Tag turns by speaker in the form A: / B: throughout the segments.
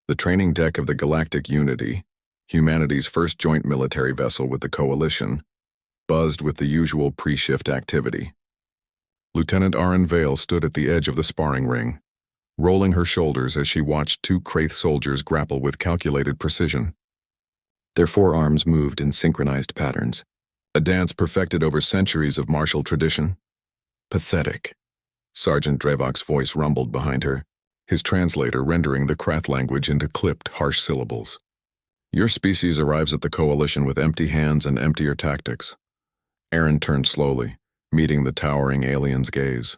A: The training deck of the Galactic Unity, humanity's first joint military vessel with the Coalition, buzzed with the usual pre-shift activity. Lieutenant Arin Vale stood at the edge of the sparring ring, rolling her shoulders as she watched two Kraith soldiers grapple with calculated precision. Their forearms moved in synchronized patterns, a dance perfected over centuries of martial tradition. Pathetic. Sergeant Drevok's voice rumbled behind her, his translator rendering the Krath language into clipped, harsh syllables. Your species arrives at the Coalition with empty hands and emptier tactics. Arin turned slowly, meeting the towering alien's gaze.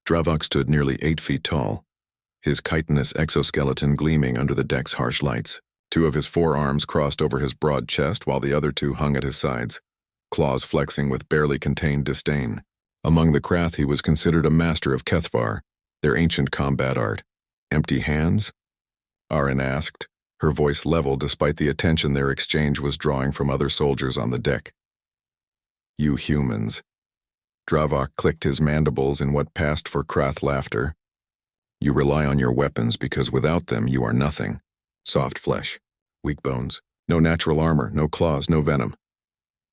A: Drevok stood nearly 8 feet tall, his chitinous exoskeleton gleaming under the deck's harsh lights. 2 of his forearms crossed over his broad chest while the other 2 hung at his sides, claws flexing with barely contained disdain. Among the Krath he was considered a master of Kethvar, their ancient combat art. Empty hands? Arin asked, her voice level despite the attention their exchange was drawing from other soldiers on the deck. You humans. Drevok clicked his mandibles in what passed for Krath laughter. You rely on your weapons because without them you are nothing. Soft flesh, weak bones, no natural armor, no claws, no venom.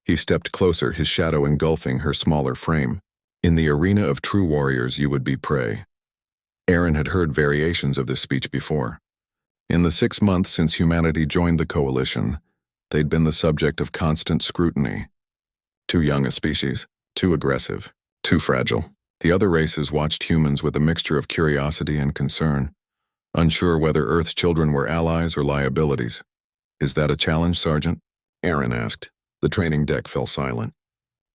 A: He stepped closer, his shadow engulfing her smaller frame. In the arena of true warriors you would be prey. Arin had heard variations of this speech before. In the 6 months since humanity joined the Coalition, they'd been the subject of constant scrutiny. Too young a species, too aggressive, too fragile. The other races watched humans with a mixture of curiosity and concern, unsure whether Earth's children were allies or liabilities. Is that a challenge, Sergeant? Arin asked. The training deck fell silent.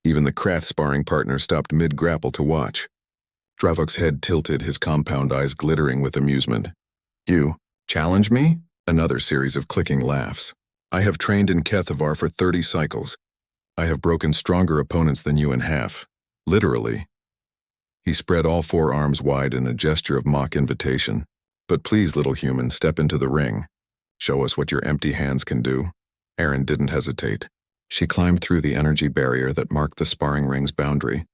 A: Even the Krath sparring partner stopped mid-grapple to watch. Drevok's head tilted, his compound eyes glittering with amusement. You challenge me? Another series of clicking laughs. I have trained in Kethvar for 30 cycles. I have broken stronger opponents than you in half. Literally. He spread all 4 arms wide in a gesture of mock invitation. But please, little human, step into the ring. Show us what your empty hands can do. Arin didn't hesitate. She climbed through the energy barrier that marked the sparring ring's boundary,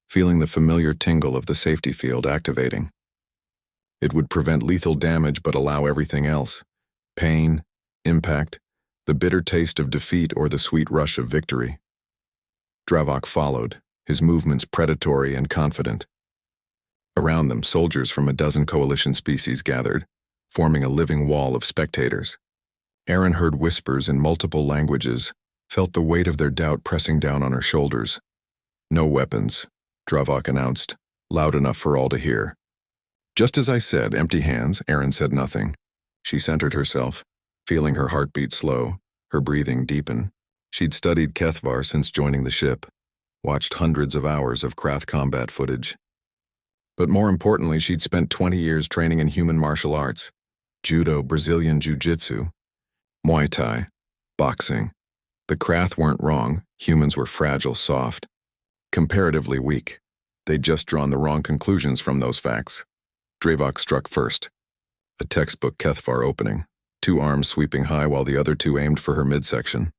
A: feeling the familiar tingle of the safety field activating. It would prevent lethal damage but allow everything else. Pain, impact, the bitter taste of defeat or the sweet rush of victory. Drevok followed, his movements predatory and confident. Around them, soldiers from a dozen Coalition species gathered, forming a living wall of spectators. Arin heard whispers in multiple languages, felt the weight of their doubt pressing down on her shoulders. No weapons, Drevok announced, loud enough for all to hear. Just as I said, empty hands, Arin said nothing. She centered herself, feeling her heartbeat slow, her breathing deepen. She'd studied Kethvar since joining the ship, watched hundreds of hours of Krath combat footage. But more importantly, she'd spent 20 years training in human martial arts, judo, Brazilian jiu-jitsu, Muay Thai, boxing. The Krath weren't wrong, humans were fragile, soft, comparatively weak. They'd just drawn the wrong conclusions from those facts. Drevok struck first. A textbook Kethvar opening, 2 arms sweeping high while the other 2 aimed for her midsection.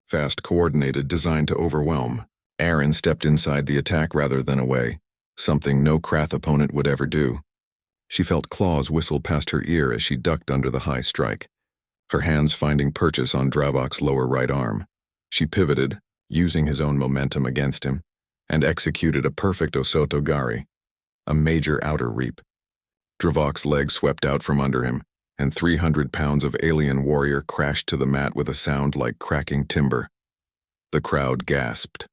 A: Fast, coordinated, designed to overwhelm. Arin stepped inside the attack rather than away, something no Krath opponent would ever do. She felt claws whistle past her ear as she ducked under the high strike, her hands finding purchase on Drevok's lower right arm. She pivoted, using his own momentum against him, and executed a perfect Osoto Gari, a major outer reap. Drevok's leg swept out from under him, and 300 pounds of alien warrior crashed to the mat with a sound like cracking timber. The crowd gasped.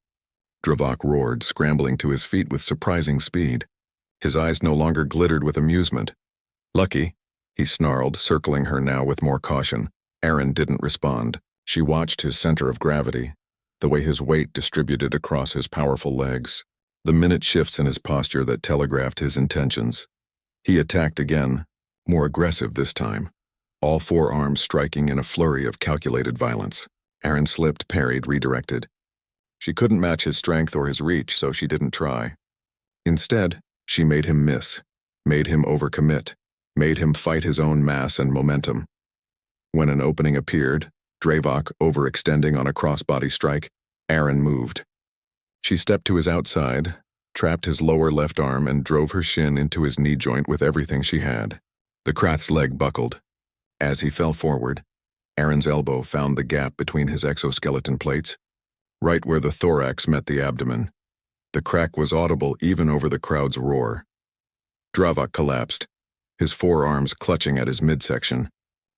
A: Drevok roared, scrambling to his feet with surprising speed. His eyes no longer glittered with amusement. Lucky, he snarled, circling her now with more caution. Arin didn't respond. She watched his center of gravity, the way his weight distributed across his powerful legs, the minute shifts in his posture that telegraphed his intentions. He attacked again, more aggressive this time, all 4 arms striking in a flurry of calculated violence. Arin slipped, parried, redirected. She couldn't match his strength or his reach, so she didn't try. Instead, she made him miss, made him overcommit, made him fight his own mass and momentum. When an opening appeared, Drevok overextending on a crossbody strike, Arin moved. She stepped to his outside, trapped his lower left arm and drove her shin into his knee joint with everything she had. The Krath's leg buckled. As he fell forward, Aaron's elbow found the gap between his exoskeleton plates, right where the thorax met the abdomen. The crack was audible even over the crowd's roar. Dravok collapsed, his forearms clutching at his midsection,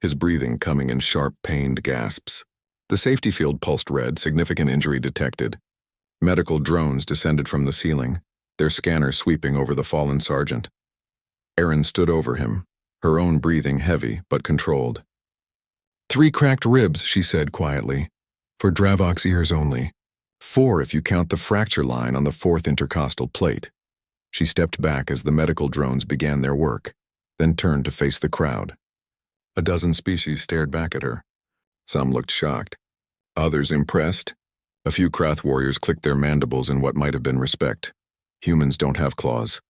A: his breathing coming in sharp, pained gasps. The safety field pulsed red, significant injury detected. Medical drones descended from the ceiling, their scanner sweeping over the fallen sergeant. Aaron stood over him, her own breathing heavy but controlled. 3 cracked ribs, she said quietly, for Dravok's ears only. 4 if you count the fracture line on the 4th intercostal plate. She stepped back as the medical drones began their work, then turned to face the crowd. A dozen species stared back at her. Some looked shocked, others impressed. A few Krath warriors clicked their mandibles in what might have been respect. Humans don't have claws,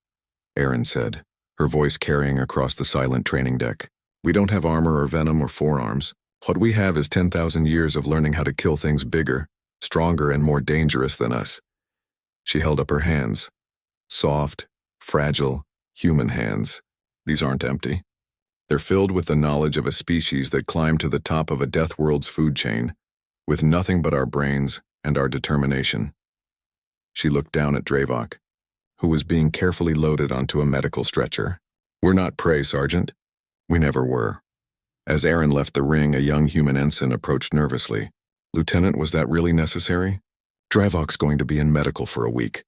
A: Aaron said, her voice carrying across the silent training deck. We don't have armor or venom or forearms. What we have is 10,000 years of learning how to kill things bigger, stronger, and more dangerous than us. She held up her hands. Soft, fragile, human hands. These aren't empty. They're filled with the knowledge of a species that climbed to the top of a death world's food chain, with nothing but our brains and our determination. She looked down at Dravok, who was being carefully loaded onto a medical stretcher. We're not prey, Sergeant. We never were. As Aaron left the ring, a young human ensign approached nervously. Lieutenant, was that really necessary? Dravok's going to be in medical for a week.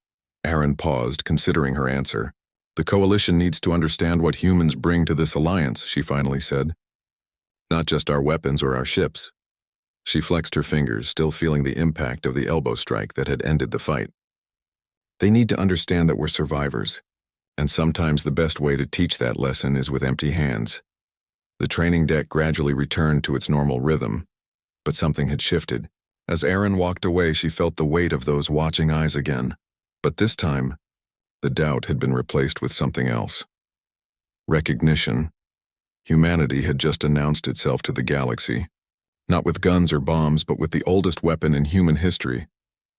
A: Aaron paused, considering her answer. The Coalition needs to understand what humans bring to this alliance, she finally said. Not just our weapons or our ships. She flexed her fingers, still feeling the impact of the elbow strike that had ended the fight. They need to understand that we're survivors, and sometimes the best way to teach that lesson is with empty hands. The training deck gradually returned to its normal rhythm, but something had shifted. As Aaron walked away, she felt the weight of those watching eyes again. But this time, the doubt had been replaced with something else. Recognition. Humanity had just announced itself to the galaxy, not with guns or bombs, but with the oldest weapon in human history,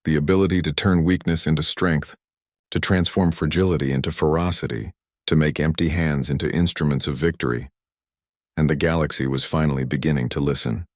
A: the ability to turn weakness into strength, to transform fragility into ferocity, to make empty hands into instruments of victory. And the galaxy was finally beginning to listen.